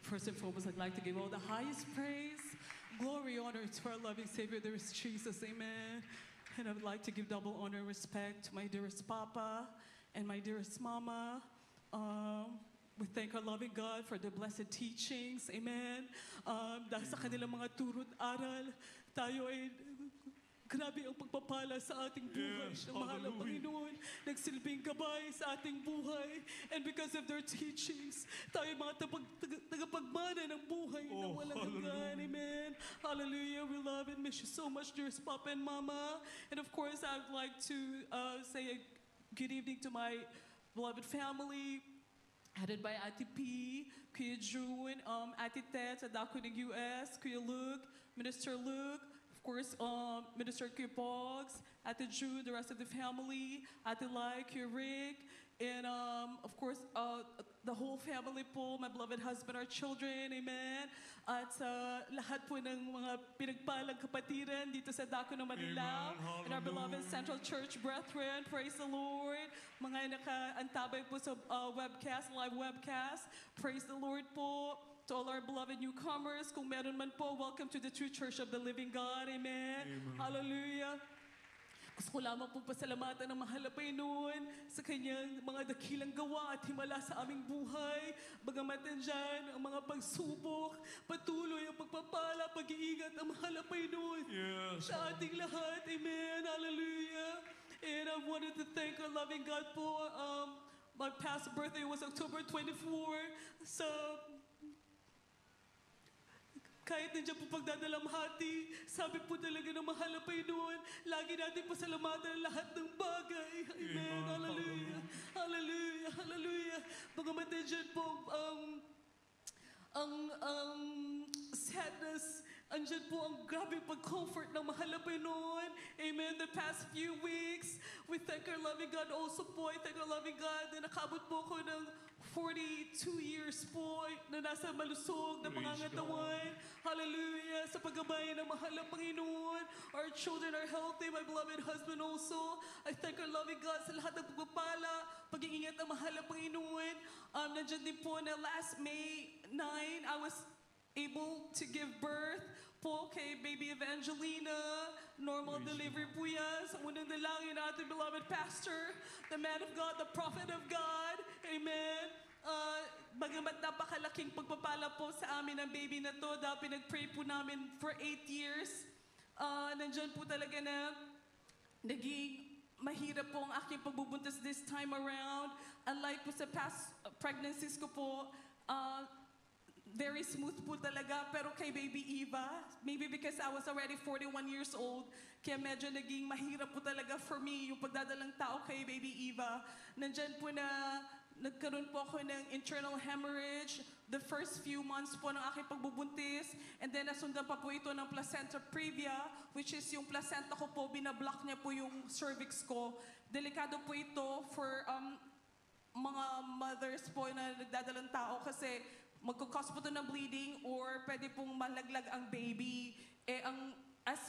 First and foremost, I'd like to give all the highest praise, glory, honor to our loving Savior, there is Jesus, amen. And I would like to give double honor and respect to my dearest Papa and my dearest Mama. We thank our loving God for the blessed teachings, amen. Dahil sa kanilang mga turo't aral, tayo ay grabe ang pagpapala sa ating buhay. Yes, Ang mahal ng Panginoon, nagsilbing gabay sa ating buhay. And because of their teachings, tayo mga tagapagmana ng buhay na walang hanggan. Amen. Hallelujah. We love and miss you so much, dearest Papa and Mama. And of course, I'd like to say a good evening to my beloved family, headed by Ate P, Kuya June, Ate Ted sa Dako ng US, Kuya Luke, Minister Luke, of course, Minister Kuya Pogs, Ate Jude, the rest of the family, Ate Lai, Kuya Rick, and of course, the whole family po, my beloved husband, our children, amen. At sa lahat po ng mga pinagpalang kapatiran dito sa Dako ng Manila, and our beloved Central Church brethren, praise the Lord. Mga nakaantabay po sa webcast, live webcast, praise the Lord po. To all our beloved newcomers, kung meron man po, welcome to the True Church of the Living God, amen. Amen. Hallelujah. Gusto ko lamang po pasalamatan ng mahal na Panginoon sa kanyang mga dakilang gawa at himala sa aming buhay. Bagamat nandyan ang mga pagsubok, patuloy ang pagpapala, pag-iingat ng mahal na Panginoon sa ating lahat. Amen. Hallelujah. And I wanted to thank our loving God po. My past birthday was October 24. So, kahit nandiyan po pagdadalamhati, sabi po talaga ng mahal na Panginoon, lagi natin pasalamatan ang lahat ng bagay. Amen. Hallelujah. Hallelujah. Hallelujah. Bagamat nandiyan po ang sadness, andyan po ang grabe pag-comfort ng mahal na Panginoon. Amen. The past few weeks, we thank our loving God also po. I thank our loving God na nakabot po ko ng 42 years po na nasa malusog na pangangatawan. Hallelujah. Sa paggabay ng mahal na Panginoon. Our children are healthy. My beloved husband also. I thank our loving God sa lahat ng pagpapala, pag-iingat ng mahal na Panginoon. Nandiyan din po na last May 9, I was able to give birth po kay baby Evangelina. Normal delivery po yan. Sa unang dalangin natin, beloved pastor, the man of God, the prophet of God. Amen. Bagamat napakalaking pagpapala po sa amin ang baby na to, dahil pinag-pray po namin for 8 years. Nandyan po talaga na naging mahirap po ang aking pagbubuntis this time around. Unlike po sa past pregnancies ko po, very smooth po talaga, pero kay baby Eva, maybe because I was already 41 years old, kaya medyo naging mahirap po talaga for me yung pagdadalang tao kay baby Eva. Nandyan po na nagkaroon po ako ng internal hemorrhage the first few months po ng aking pagbubuntis, and then nasundan pa po ito ng placenta previa, which is yung placenta ko po, binablock niya po yung cervix ko. Delikado po ito for mga mothers po na nagdadalang tao kasi magkukause po ito ng bleeding or pwede pong malaglag ang baby. As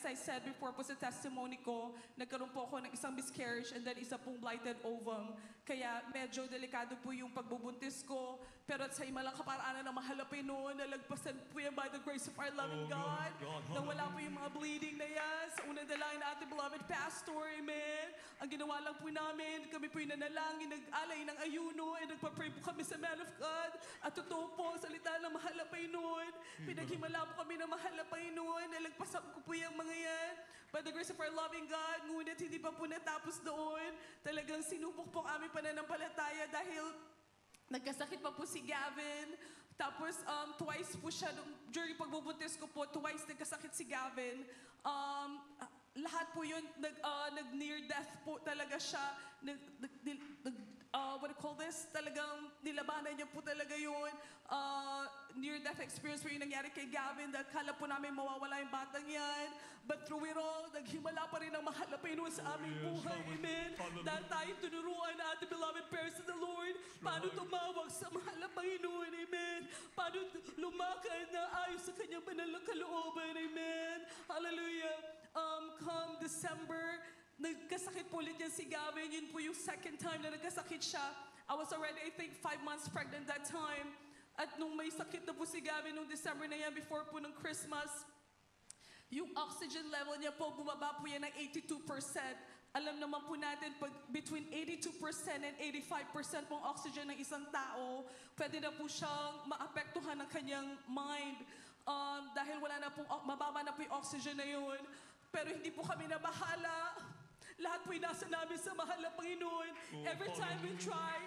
I said before po sa testimony ko, nagkaroon po ako ng isang miscarriage and then isa pong blighted ovum. Kaya medyo delikado po yung pagbubuntis ko. Pero sa himalang kaparaanan ng mahal na Panginoon, nalagpasan po yan by the grace of our loving God. Na wala po yung mga bleeding na yan. Sa unang dalangin na ating beloved pastor, amen. Ang ginawa lang po namin, kami po yung nanalangin, nag-alay ng ayuno, and nagpa-pray po kami sa man of God. At totoo po, salita ng mahal na Panginoon. Pinaghimala po kami ng mahal na Panginoon. Nalagpasan ko po yung mga yan. By the grace of our loving God, ngunit hindi pa po natapos doon. Talagang sinubok po ang aming pananampalataya dahil nagkasakit pa po si Gavin. Tapos twice po siya, during pagbubuntis ko po, twice nagkasakit si Gavin. Lahat po yun, nag-near death po talaga siya. What do you call this? Talagang nilabanan niya po talaga yun. Near-death experience po yung nangyari kay Gavin. Kala po namin mawawala yung batang yan. But through it all, naghimala pa rin ang mahal na Panginoon sa aming buhay. Amen. Dahil tayo tunuruan na ating beloved prayers to the Lord. Paano tumawag sa mahal na Panginoon. Amen. Paano lumakad na ayon sa kanyang banal na kalooban. Amen. Hallelujah. Come December, nagkasakit po ulit yan si Gavin. Yun po yung second time na nagkasakit siya. I was already, I think, 5 months pregnant that time. At nung may sakit na po si Gavin nung December na yan, before po ng Christmas, yung oxygen level niya po, bumaba po yan ng 82%. Alam naman po natin, pag between 82% and 85% pong oxygen ng isang tao, pwede na po siyang maapektuhan ng kanyang mind. Dahil wala na pong, mababa na po yung oxygen na yun. Pero hindi po kami nabahala. Lahat po yung nasa namin sa mahal na Panginoon. Every time we try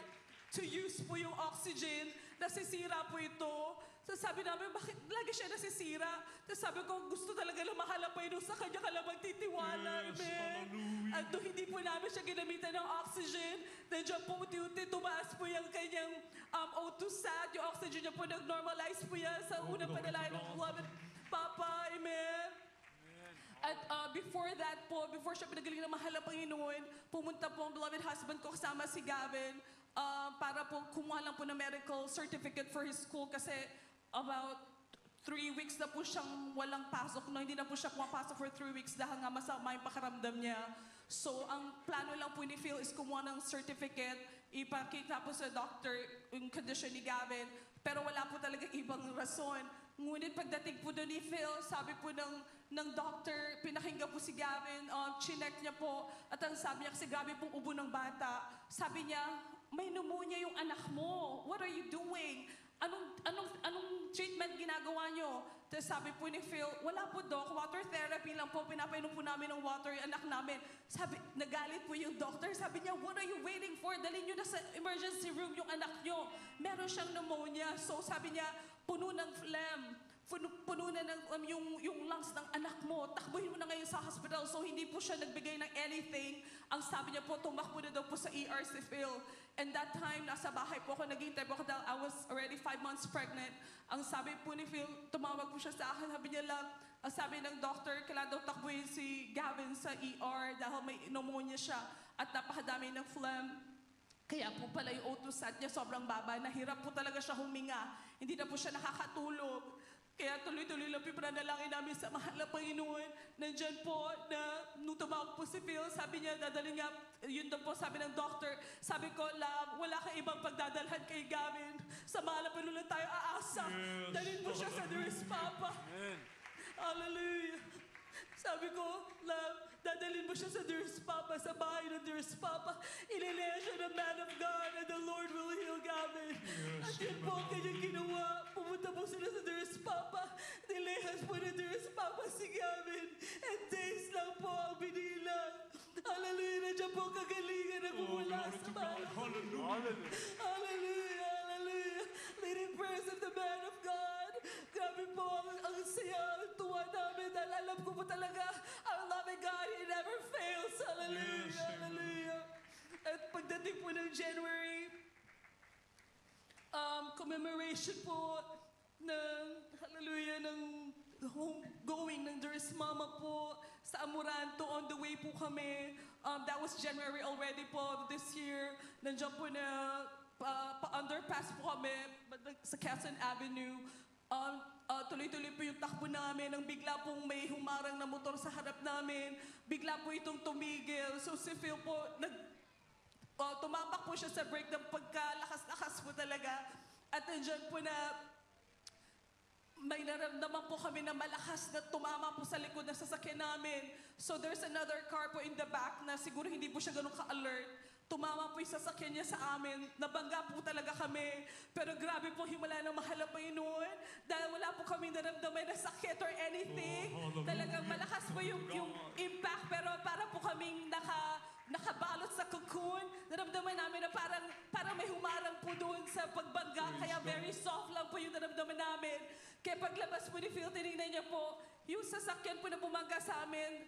to use po yung oxygen, nasisira po ito. So sabi namin, bakit lagi siya nasisira? Tapos sabi ko, gusto talaga na mahal na Panginoon sa kanya ka lang magtitiwala. Amen. At doon hindi po namin siya ginamitan ng oxygen. Nandiyan po unti-unti tumaas po yung kanyang O2 sat. Yung oxygen niya po nag-normalize po yan sa unang panalangin ng beloved Papa. Amen. At before that po, before siya pinagaling ng mahal na Panginoon, pumunta po ang beloved husband ko kasama si Gavin para po kumuha lang po ng medical certificate for his school kasi about 3 weeks na po siyang walang pasok. No, hindi na po siya pumapasok for 3 weeks dahil nga masama yung pakaramdam niya. So, ang plano lang po ni Phil is kumuha ng certificate, ipakita po sa doctor yung condition ni Gavin, pero wala po talaga ibang rason. Ngunit pagdating po doon ni Phil, sabi po ng doctor, pinakinggan po si Gavin, chinek niya po, at ang sabi niya, kasi grabe pong ubo ng bata, sabi niya, may pneumonia yung anak mo. What are you doing? Anong treatment ginagawa nyo? Tapos sabi po ni Phil, wala po doc, water therapy lang po, pinapainom po namin ng water yung anak namin. Sabi, nagalit po yung doctor, sabi niya, what are you waiting for? Dalhin nyo na sa emergency room yung anak nyo. Meron siyang pneumonia. So sabi niya, puno ng phlegm. Puno na ng yung lungs ng anak mo. Takbuhin mo na ngayon sa hospital. So hindi po siya nagbigay ng anything. Ang sabi niya po, tumakbo na daw po sa ER si Phil. And that time, nasa bahay po ako, naghihintay po ako dahil I was already 5 months pregnant. Ang sabi po ni Phil, tumawag po siya sa akin, sabi niya lang, ang sabi ng doctor, kailangan daw takbuhin si Gavin sa ER dahil may pneumonia siya at napakadami ng phlegm. Kaya po pala yung O2 sat niya sobrang baba. Nahirap po talaga siya huminga. Hindi na po siya nakakatulog. Kaya tuloy-tuloy lang pinanalangin namin sa mahal na Panginoon. Nandyan po na nung tumawag po si Phil, sabi niya, dadalhin niya, yun daw po sabi ng doctor, sabi ko, love, wala kang ibang pagdadalhan kay Gavin. Sa mahal na Panginoon tayo aasa. Yes. Dalhin mo siya sa Dearest Papa. Amen. Hallelujah. Sabi ko, love, dadalhin mo siya sa Dearest Papa, sa bahay ng Dearest Papa. Inilaya siya ng man of God and the Lord will heal Gavin. Yes. At yun po ang kanyang ginawa. Pumunta po sila sa Dearest Papa. Nilehas po ng Dearest Papa si Gavin. And days lang po ang binilang. Hallelujah. Nandiyan po ang kagalingan na kumula sa bahay. Hallelujah. Hallelujah. Hallelujah. Leading prayers of the man of God. Grabe po ang saya, ang tuwa namin dahil alam ko po talaga ang loving God, He never fails. Hallelujah. Yes, hallelujah. At pagdating po ng January, commemoration po ng, hallelujah, ng homegoing ng Dearest Mama po sa Amoranto. On the way po kami. That was January already po this year. Nandiyan po na pa-underpass po kami sa Quezon Avenue. Tuloy-tuloy po yung takbo namin nang bigla pong may humarang na motor sa harap namin. Bigla po itong tumigil. So si Phil po, tumapak po siya sa brake ng pagkalakas-lakas po talaga. At nandiyan po na may naramdaman po kami na malakas na tumama po sa likod ng sasakyan namin. So there's another car po in the back na siguro hindi po siya ganun ka-alert. Tumama po yung sasakyan niya sa amin. Nabangga po talaga kami. Pero grabe po himala ng mahal na Panginoon. Dahil wala po kami naramdaman na sakit or anything. Talagang malakas po yung impact. Pero para po kaming nakabalot sa cocoon. Naramdaman namin na parang may humarang po doon sa pagbangga. Kaya very soft lang po yung naramdaman namin. Kaya paglabas po ni Phil, tinignan niya po, yung sasakyan po na bumangga sa amin,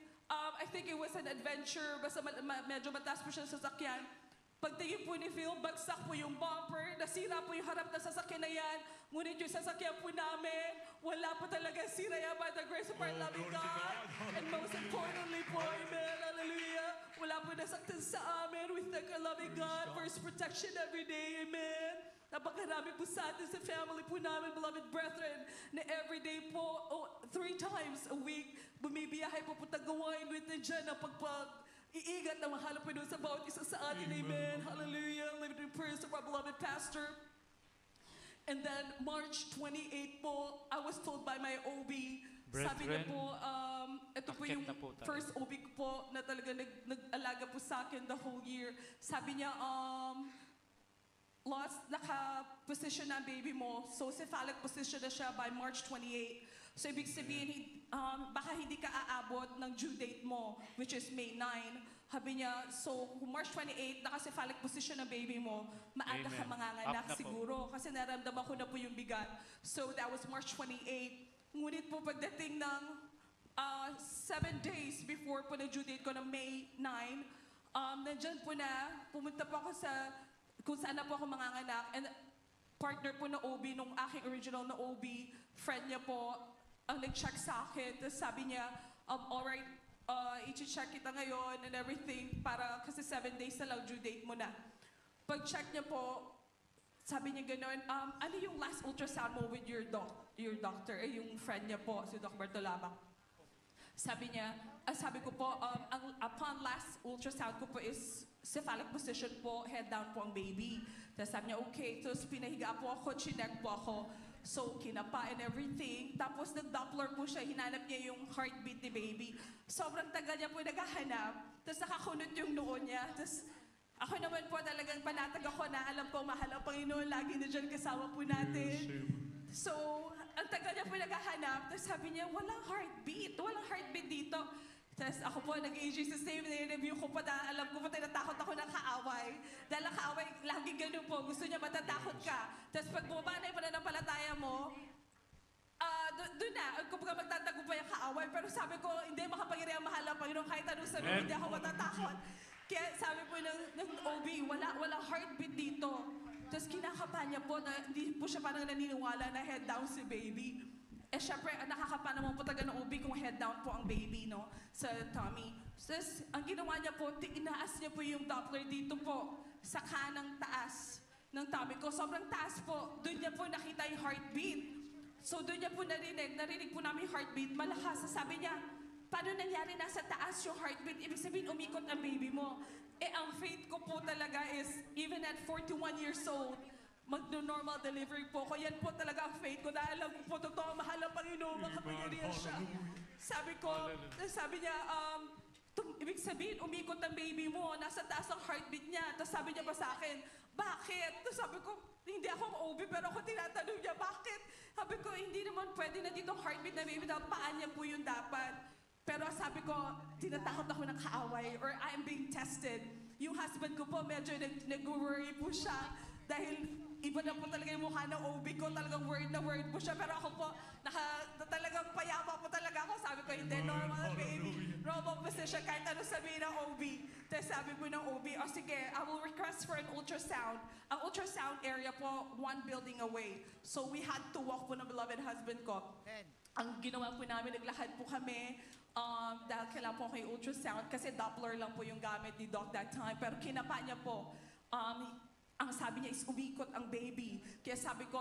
I think it was an adventure, basta medyo mataas po siya sa sasakyan. Pagtingin po ni Phil, bagsak po yung bumper, nasira po yung harap na sasakyan na yan. Ngunit yung sasakyan po namin, wala po talaga sira yan by the grace of our loving God. And most importantly po, amen, hallelujah. Wala po nasaktan sa amin. We thank our loving God for His protection every day, amen. Napakarami po sa atin sa family po namin, beloved brethren, na everyday po, 3 times a week, bumibiyahe po tagawain with the dyan na iigat na mahal po doon sa bawat isa sa atin, amen. Hallelujah. Living in prayers of our beloved pastor. And then March 28 po, I was told by my OB, sabi niya Brethren, po, ito po akit yung na po tayo. first OB ko po na talaga nag-alaga po sa akin the whole year. Sabi niya, lost, naka-position na ang baby mo. So, cephalic position na siya by March 28. So, ibig sabihin, baka hindi ka aabot ng due date mo, which is May 9. Sabi niya, so, kung March 28, naka-cephalic position na baby mo, maaga ka Amen. manganganak Up na po. siguro. Kasi naramdaman ko na po yung bigat. So, that was March 28. Ngunit po pagdating ng 7 days before po na due date ko ng May 9, nandyan po na, pumunta po ako sa kung saan na po ako manganganak. And partner po na OB, nung aking original na OB, friend niya po, ang nag-check sa akin. Tapos sabi niya, alright, i-check kita ngayon and everything para kasi 7 days na lang due date mo na. Pag-check niya po, sabi niya gano'n, ano yung last ultrasound mo with your doctor, yung friend niya po, si Doc Bartolaba. Sabi niya, sabi ko po, upon last ultrasound ko po is cephalic position po, head down po ang baby. Tapos sabi niya, okay. Tapos pinahiga po ako, chinek po ako. So, kinapa and everything. Tapos nag-Doppler po siya, hinanap niya yung heartbeat ni baby. Sobrang tagal niya po naghahanap. Tapos nakakunot yung noo niya. Tapos ako naman po talagang panatag ako na alam ko mahal ang Panginoon, lagi na dyan kasama po natin. So, ang tagal niya po naghahanap, tapos sabi niya, walang heartbeat dito. Tapos ako po, nag-Jesus name, na-review ko pa na, alam ko po, tinatakot ako ng kaaway. Dahil ang kaaway, lagi ganun po, gusto niya matatakot ka. Tapos pag bumaba na yung pananampalataya mo, doon na, kumbaga magtatago pa yung kaaway. Pero sabi ko, hindi makapangyarihan mahal ang Panginoon, kahit anong sabihin, hindi ako matatakot. Kaya sabi po ng OB, wala heartbeat dito. Tapos kinakapa niya po na hindi po siya parang naniniwala na head down si baby. Eh syempre, nakakapa naman po taga ng OB kung head down po ang baby, no? Sa tummy. Tapos ang ginawa niya po, inaas niya po yung Doppler dito po, sa kanang taas ng tummy ko. Sobrang taas po. Doon niya po nakita yung heartbeat. So doon niya po narinig po namin yung heartbeat. Malakas. Sabi niya, paano nangyari nasa taas yung heartbeat? Ibig sabihin, umikot ang baby mo. Eh, ang faith ko po talaga is, even at 41 years old, mag-normal delivery po ko. Yan po talaga ang faith ko. Dahil alam ko po, totoo, mahal ang Panginoon, makapangyarihan siya. Sabi niya, ibig sabihin, umikot ang baby mo, nasa taas ang heartbeat niya. Tapos sabi niya pa sa akin, bakit? Tapos sabi ko, hindi ako OB, pero ako tinatanong niya, bakit? Sabi ko, hindi naman pwede na dito heartbeat na baby, dapat paan niya po yung dapat. Pero sabi ko, tinatakot ako ng kaaway or I'm being tested. Yung husband ko po, medyo nag-worry po siya dahil iba na po talaga yung mukha ng OB ko, talagang word na word po siya. Pero ako po, talagang payapa po talaga ako. Sabi ko, hindi, normal baby. Normal position, kahit ano sabihin ng OB. Tapos sabi po ng OB, sige, I will request for an ultrasound. Ang ultrasound area po, 1 building away. So we had to walk po ng beloved husband ko. Ang ginawa po namin, naglakad po kami. Dahil kailangan po kayo ultrasound kasi Doppler lang po yung gamit ni Doc that time. Pero kinapa niya po, ang sabi niya is umikot ang baby. Kaya sabi ko,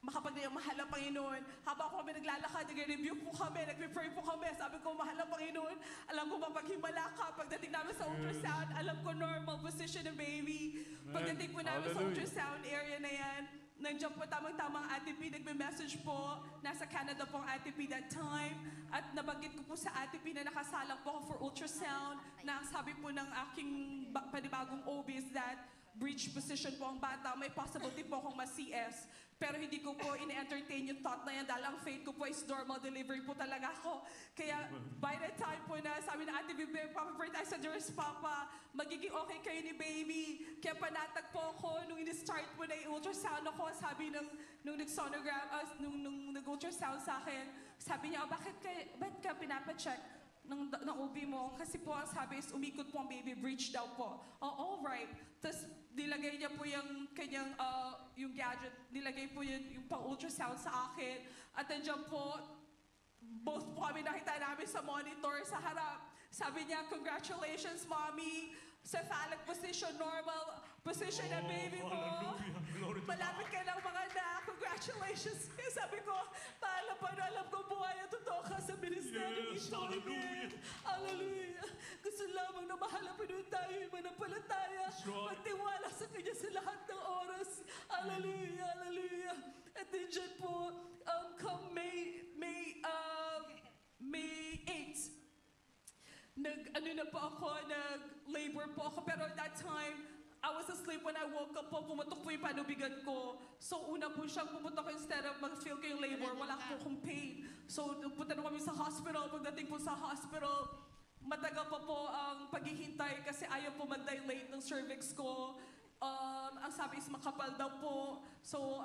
makapagdayang mahal ang Panginoon. Habang kami naglalakad, nag-review po kami, nag-pray po kami. Sabi ko, mahal ang Panginoon. Alam ko mapaghimala ka. Pagdating namin sa ultrasound, alam ko normal position ng baby. Pagdating po namin sa ultrasound area na yan, nandiyan po tamang-tamang Ate P, nagme-message po. Nasa Canada po ang Ate P that time. At nabanggit ko po sa Ate P na nakasalang po ako for ultrasound. Na ang sabi po ng aking panibagong OB is that breech position po ang bata. May possibility po akong ma-CS. Pero hindi ko po in-entertain yung thought na yan dahil ang faith ko po is normal delivery po talaga ako. Kaya by the time po na sabi ng Ate Bibi, Papa pray tayo sa Diyos, Papa, magiging okay kayo ni baby. Kaya panatag po ako nung in-start po na i-ultrasound ako, sabi nung nag-sonogram, nung nag-ultrasound sa akin, sabi niya, ba't ka pinapacheck ng OB mo? Kasi po, sabi is umikot po ang baby, breech daw po. Oh, alright. Tapos, nilagay niya po yung kanyang, yung gadget, nilagay po yung pang-ultrasound sa akin. At nandiyan po, both po kami nakita namin sa monitor sa harap. Sabi niya, congratulations, Mommy. Cephalic position, normal position na baby mo. Malapit ka ng mga anak. Congratulations. Kaya sabi ko, alam ko buhay at totoo ka sa ministeryo ito. Hallelujah. Gusto lamang na mahal ang Panginoon tayo, manampalataya. Magtiwala sa Kanya sa lahat ng oras. Hallelujah, hallelujah. nag-labor po ako. Pero that time, I was asleep when I woke up po, pumutok po yung panubigan ko. So una po siyang pumutok instead of mag-feel ko yung labor, wala po akong pain. So punta na kami sa hospital. Pagdating po sa hospital, matagal pa po ang paghihintay kasi ayaw po mag-dilate ng cervix ko. Ang sabi is makapal daw po. So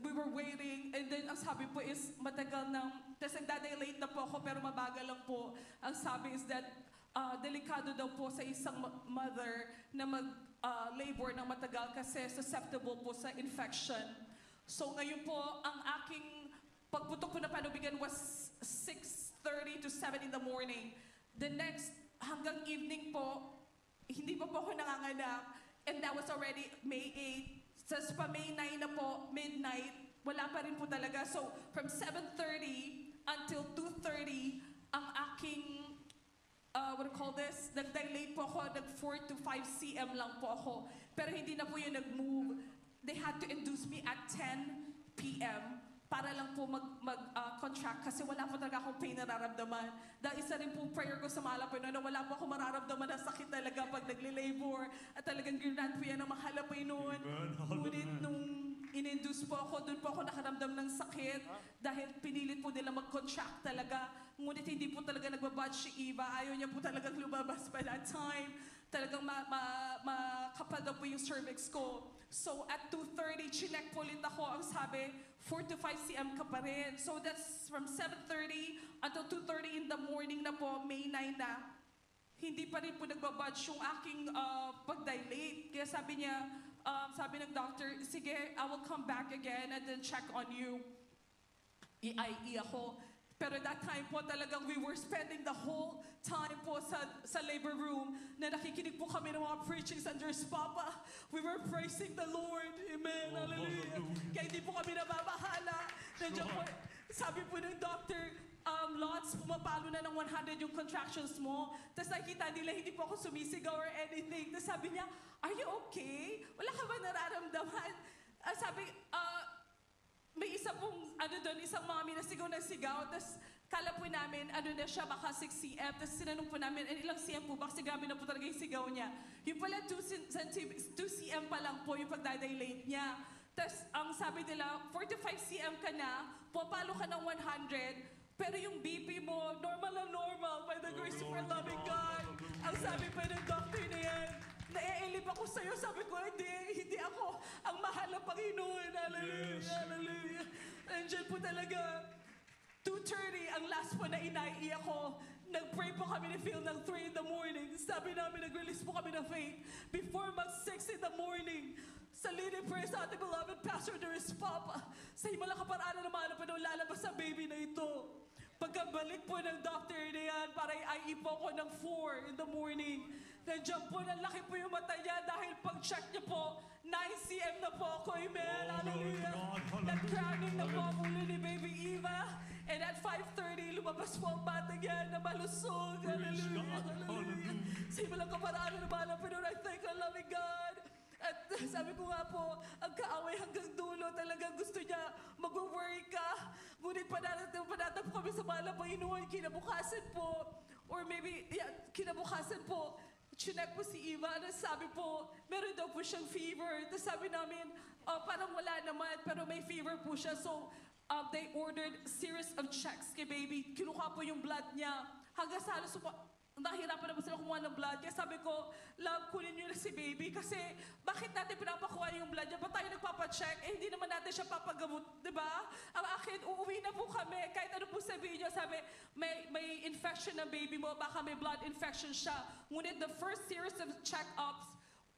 we were waiting and then ang sabi po is matagal ng, tapos nagdadilate na po ako pero mabagal lang po. Ang sabi is that delikado daw po sa isang mother na mag-labor ng matagal kasi susceptible po sa infection. So ngayon po, ang aking pagputok po na panubigan was 6:30 to 7 in the morning. The next, hanggang evening po, hindi pa po ako nanganganak. And that was already May 8. Tapos pa May 9 na po, midnight, wala pa rin po talaga. So from 7:30 until 2:30, ang aking what do you call this? Nag-dilate po ako, nag 4 to 5 cm lang po ako. Pero hindi na po yung nag-move. They had to induce me at 10 p.m. para lang po mag-contract kasi wala po talaga akong pain na nararamdaman. Dahil isa rin po prayer ko sa Malapay na wala po ako mararamdaman na sakit talaga pag nagli-labor at talagang ginrant po yan ng Mahalapay noon. Ngunit nung in-induce po ako, doon po ako nakaramdam ng sakit dahil pinilit po nila mag-contract talaga. Ngunit hindi po talaga nagbabad si Eva. Ayaw niya po talagang lumabas by that time. Talagang makapal daw po yung cervix ko. So at 2:30, chinek po ulit ako. Ang sabi, 4 to 5 cm ka pa rin. So that's from 7:30 until 2:30 in the morning na po, May 9 na. Hindi pa rin po nagbabudge yung aking pag-dilate. Kaya sabi niya, sabi ng doctor, sige, I will come back again and then check on you. I-IE ako. Pero that time po talagang we were spending the whole time po sa labor room na nakikinig po kami ng mga preachings under Papa. We were praising the Lord. Amen. Hallelujah. Kaya hindi po kami nababahala. Nandiyan po, sabi po ng doctor, Lots, pumapalo na ng 100 yung contractions mo. Tapos nakikita nila, hindi po ako sumisigaw or anything. Tapos sabi niya, are you okay? Wala ka ba nararamdaman? Sabi, may isa pong, isang mommy na sigaw na sigaw. Tapos kala po namin, na siya, baka 6 cm. Tapos sinanong po namin, ilang cm po ba? Kasi grabe na po talaga yung sigaw niya. Yung pala 2 cm pa lang po yung pagdadilate niya. Tapos ang sabi nila, 4 to 5 cm ka na, pumapalo ka ng 100, pero yung BP mo, normal na normal by the grace of our loving God. Ang sabi pa ng doctor na yan, naielip ako sa'yo. Sabi ko, hindi ako ang mahal na Panginoon. Hallelujah, hallelujah. Nandiyan po talaga. 2:30, ang last po na inai ako. Nag-pray po kami ni Phil ng 3 in the morning. Sabi namin, nag-release po kami ng faith. Before mag 6 in the morning, sa leading prayer sa ating beloved Pastor Doris Papa, sa himalang kaparaanan ng mga napanong lalabas sa baby na ito. Pagkabalik po ng doctor na yan, para i-IE po ako ng 4 in the morning. Nandiyan po, nalaki po yung mata niya dahil pag-check niya po, 9 cm na po ako. Amen. Hallelujah. Nag-crowning na po ang ulo ni Baby Eva. And at 5:30, lumabas po ang bata niya na malusog. Hallelujah. Hallelujah. Sa himalang kaparaanan ng mga Pinoy, I thank our loving God. At sabi ko nga po, ang kaaway hanggang dulo, talagang gusto niya, mag-worry ka. Ngunit panatap kami sa mahal na Panginoon, kinabukasan po, or maybe, kinabukasan po, chinek po si Eva, at sabi po, meron daw po siyang fever. Tapos sabi namin, parang wala naman, pero may fever po siya. So, they ordered a series of checks kay baby. Kinuha po yung blood niya. Hanggang sa halos nahihirapan na po sila kumuha ng blood. Kaya sabi ko, love, kunin niyo na si baby. Kasi bakit natin pinapakuha yung blood niya? Ba't tayo nagpapacheck? Hindi naman natin siya papagamot, di ba? Ang akin, uuwi na po kami. Kahit ano po sabihin niyo, sabi, may infection ng baby mo, baka may blood infection siya. Ngunit the first series of check-ups,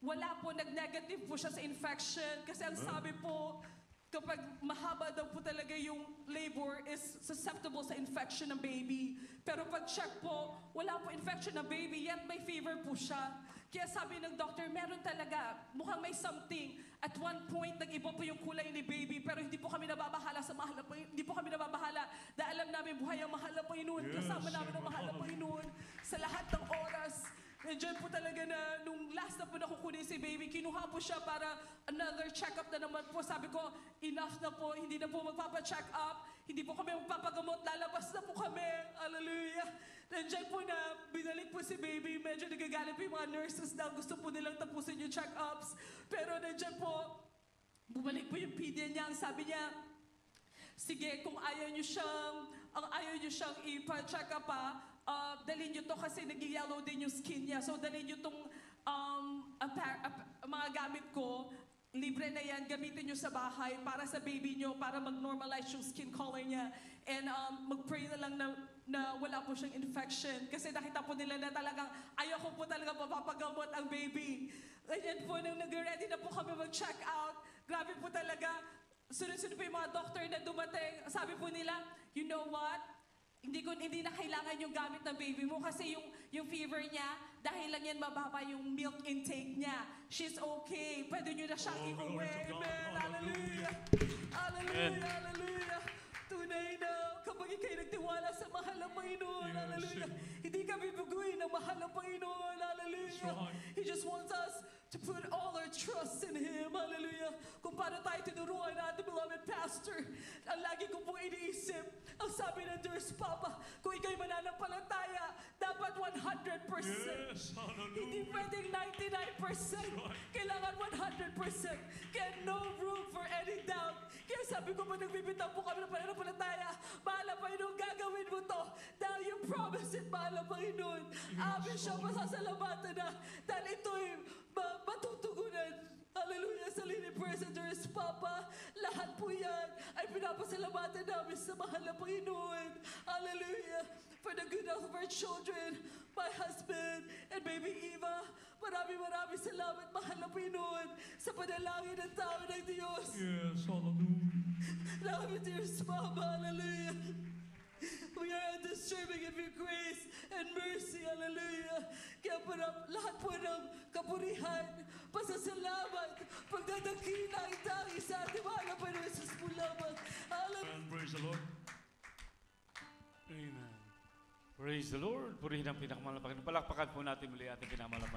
wala po, nag-negative po siya sa infection. Kasi ang sabi po, kapag mahaba daw po talaga yung labor is susceptible sa infection ng baby. Pero pag check po, wala po infection ng baby, yet may fever po siya. Kaya sabi ng doctor, meron talaga, mukhang may something. At one point, nag-iba po yung kulay ni baby, pero hindi po kami nababahala sa mahal na Panginoon. Hindi po kami nababahala dahil alam namin buhay ang mahal na Panginoon. Kasama namin ang mahal na Panginoon sa lahat ng oras. Nandiyan po talaga na nung last na po na kukunin si baby, kinuha po siya para another check-up na naman po. Sabi ko, enough na po, hindi na po magpapa-check up, hindi po kami magpapagamot, lalabas na po kami. Hallelujah. Nandiyan po na binalik po si baby, medyo nagagalit po yung mga nurses na gusto po nilang tapusin yung check-ups. Pero nandiyan po, bumalik po yung pedia niya, ang sabi niya, sige, kung ayaw niyo siyang ipa-check up pa, dalhin niyo to kasi nag-yellow din yung skin niya. So dalhin niyo tong mga gamit ko, libre na yan, gamitin niyo sa bahay para sa baby niyo, para mag-normalize yung skin color niya. And mag-pray na lang na wala po siyang infection. Kasi nakita po nila na talagang ayoko po talaga mapapagamot ang baby. Ganyan po, nung nag-ready na po kami mag-check out, grabe po talaga, sunod-sunod po yung mga doctor na dumating. Sabi po nila, you know what? Hindi na kailangan yung gamit ng baby mo kasi yung fever niya, dahil lang yan mababa yung milk intake niya. She's okay. Pwede nyo na siyang iuwi. Amen. Hallelujah. Hallelujah. Hallelujah. Tunay na kapag ikay nagtiwala sa mahal ng Panginoon. Hallelujah. Hindi ka bibuguin ng mahal ng Panginoon. Hallelujah. He just wants us to put all our trust in Him. Hallelujah. Kung paano tayo tinuruan na ating beloved pastor, ang lagi ko pong iniisip, ang sabi ng Dearest Papa, kung ikay mananampalataya, dapat 100%. Yes, hallelujah. Hindi pwedeng 99%. Kailangan 100%. Kaya no room for any doubt. Kaya sabi ko, pag nagbibitaw po kami ng pananampalataya, mahal na Panginoon, gagawin mo to. Dahil you promise it, mahal na Panginoon. Amin siya masasalamatan na. Dahil ito'y matutugunan. Hallelujah, sa Lini Presenters, Papa. Lahat po yan ay pinapasalamatan namin sa mahal na Panginoon. Hallelujah. For the good health of our children, my husband, and baby Eva. Maraming salamat, mahal na Panginoon, sa panalangin ng tao ng Diyos. Yes, hallelujah. Love you, dearest Mama. Hallelujah. We are undeserving of your grace and mercy. Hallelujah. Kaya lahat po ng kapurihan, pasasalamat, pagdadakila, itangi sa ating mahal na Panginoon Jesus po lamang. Hallelujah. And praise the Lord. Amen. Praise the Lord. Purihin ang pinakamahal na Panginoon. Palakpakan po natin muli ating pinakamahal na